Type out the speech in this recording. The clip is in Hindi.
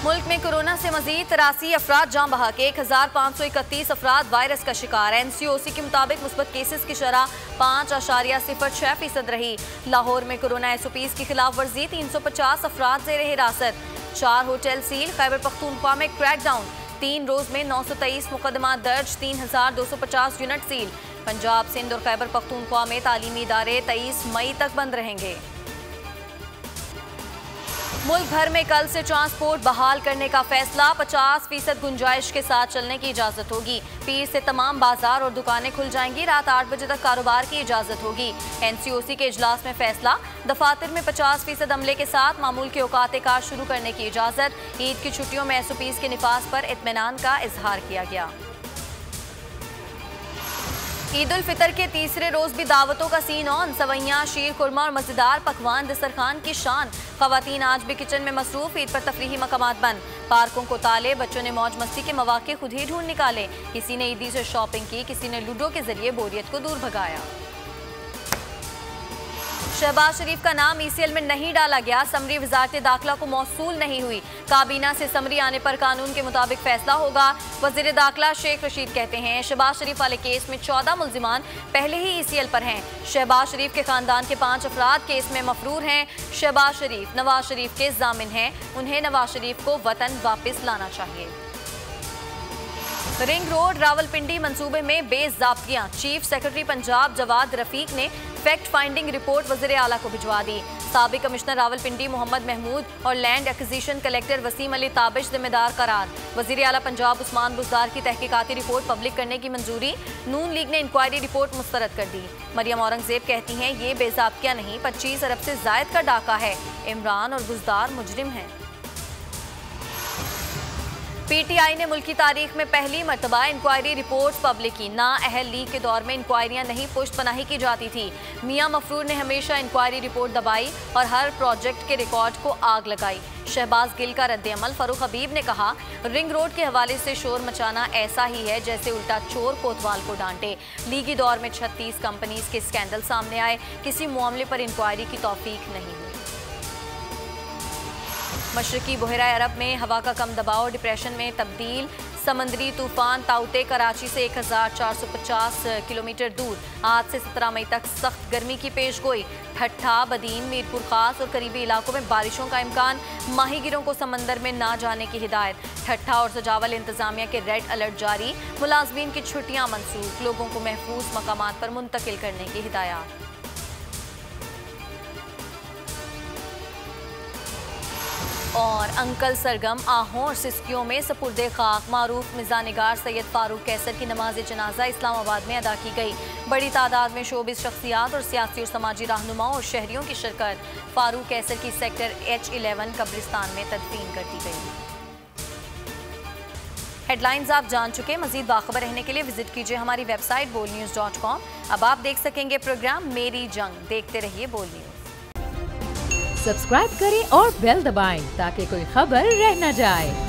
मुल्क में कोरोना से मजीद 83 अफराद जान बहक, 1531 अफराद वायरस का शिकार। NCOC के मुताबिक मुस्बत केसेस की शरह 5.06% रही। लाहौर में कोरोना SOPs की खिलाफ वर्जी, 350 अफराद ज़ेर हिरासत। 4 होटल सील। खैबर पख्तूनख्वा में क्रैकडाउन, 3 रोज में 923 मुकदमा दर्ज, 3250 यूनिट सील। पंजाब, सिंध और खैबर पख्तूनख्वा में तालीमी इदारे 23 मई तक बंद रहेंगे। मुल्क भर में कल से ट्रांसपोर्ट बहाल करने का फैसला, 50% गुंजाइश के साथ चलने की इजाजत होगी। पीर से तमाम बाजार और दुकानें खुल जाएंगी। रात 8 बजे तक कारोबार की इजाजत होगी। NCOC के इजलास में फैसला, दफातर में 50% अमले के साथ मामूल के औकात कार शुरू करने की इजाजत। ईद की छुट्टियों में SOPs के निफाज पर इत्मीनान का इजहार किया गया। ईद उल फितर के तीसरे रोज भी दावतों का सीन ऑन। सवैयां, शीर खुरमा और मजेदार पकवान दस्तरखान की शान। खवातीन आज भी किचन में मसरूफ। ईद पर तफरीही मकामात बंद। पार्कों को ताले। बच्चों ने मौज मस्ती के मौके खुद ही ढूंढ निकाले। किसी ने ईदी से शॉपिंग की, किसी ने लूडो के जरिए बोरियत को दूर भगाया। शहबाज शरीफ का नाम ECL में नहीं डाला गया। समरी वजारत दाखिला को मौसूल नहीं हुई। काबीना से समरी आने पर कानून के मुताबिक फैसला होगा। वजीर दाखिला शेख रशीद कहते हैं शहबाज शरीफ वाले केस में 14 मुल्जिमान पहले ही ECL पर हैं। शहबाज शरीफ के खानदान के 5 अफराद केस में मफरूर हैं। शहबाज शरीफ नवाज शरीफ के जामिन हैं। उन्हें नवाज शरीफ को वतन वापस लाना चाहिए। रिंग रोड रावलपिंडी मंसूबे में बेज़ाब्तियां। चीफ सेक्रेटरी पंजाब जवाद रफीक ने फैक्ट फाइंडिंग रिपोर्ट वज़ीर आला को भिजवा दी। साबिक कमिश्नर रावलपिंडी मोहम्मद महमूद और land acquisition collector Waseem Ali Tabish जिम्मेदार करार। वज़ीर आला पंजाब उस्मान बुज़दार की तहकीकाती रिपोर्ट पब्लिक करने की मंजूरी। नून लीग ने इंक्वायरी रिपोर्ट मुस्तरद कर दी। मरियम औरंगजेब कहती हैं ये बेज़ाब्तियां नहीं, 25 अरब से जायद का डाका है। इमरान और बुज़दार मुजरिम हैं। PTI ने मुल्क की तारीख में पहली मरतबा इंक्वायरी रिपोर्ट्स पब्लिक की। ना अहल लीग के दौर में इंक्वायरियां नहीं पुश्त पनाही की जाती थी। मियां मफरूर ने हमेशा इंक्वायरी रिपोर्ट दबाई और हर प्रोजेक्ट के रिकॉर्ड को आग लगाई। शहबाज गिल का रद्द-ए-अमल। फारूक हबीब ने कहा रिंग रोड के हवाले से शोर मचाना ऐसा ही है जैसे उल्टा चोर कोतवाल को डांटे। लीगी दौर में 36 कंपनीज के स्कैंडल सामने आए, किसी मामले पर इंक्वायरी की तौफीक नहीं हुई। मशरकी बहरा अरब में हवा का कम दबाव डिप्रेशन में तब्दील। समंदरी तूफान ताउते कराची से 1450 किलोमीटर दूर। आज से 17 मई तक सख्त गर्मी की पेशगोई। ठट्ठा, बदीन, मीरपुर खास और करीबी इलाकों में बारिशों का इम्कान। माहीगिरों को समंदर में ना जाने की हिदायत। ठट्ठा और सजावल इंतजामिया के रेड अलर्ट जारी। मुलाजमीन की छुट्टियां मनसूख। लोगों को महफूज मकामात पर मुंतकिल करने की हिदायत। और अंकल सरगम आहों और सिस्कियों में सपुर्दे खाक। मारूफ मिज़ानिगार सैयद फारूक कैसर की नमाज जनाजा इस्लामाबाद में अदा की गई। बड़ी तादाद में शोबिस शख्सियात और सियासी और समाजी रहनुमाओं और शहरियों की शिरकत। फारूक कैसर की सेक्टर H11 कब्रिस्तान में तदफीन कर दी गई। हेडलाइंस आप जान चुके। मजीद बाखबर रहने के लिए विजिट कीजिए हमारी वेबसाइट bolnews.com। अब आप देख सकेंगे प्रोग्राम मेरी जंग। देखते रहिए बोल न्यूज। सब्सक्राइब करें और बेल दबाएं ताकि कोई खबर रह न जाए।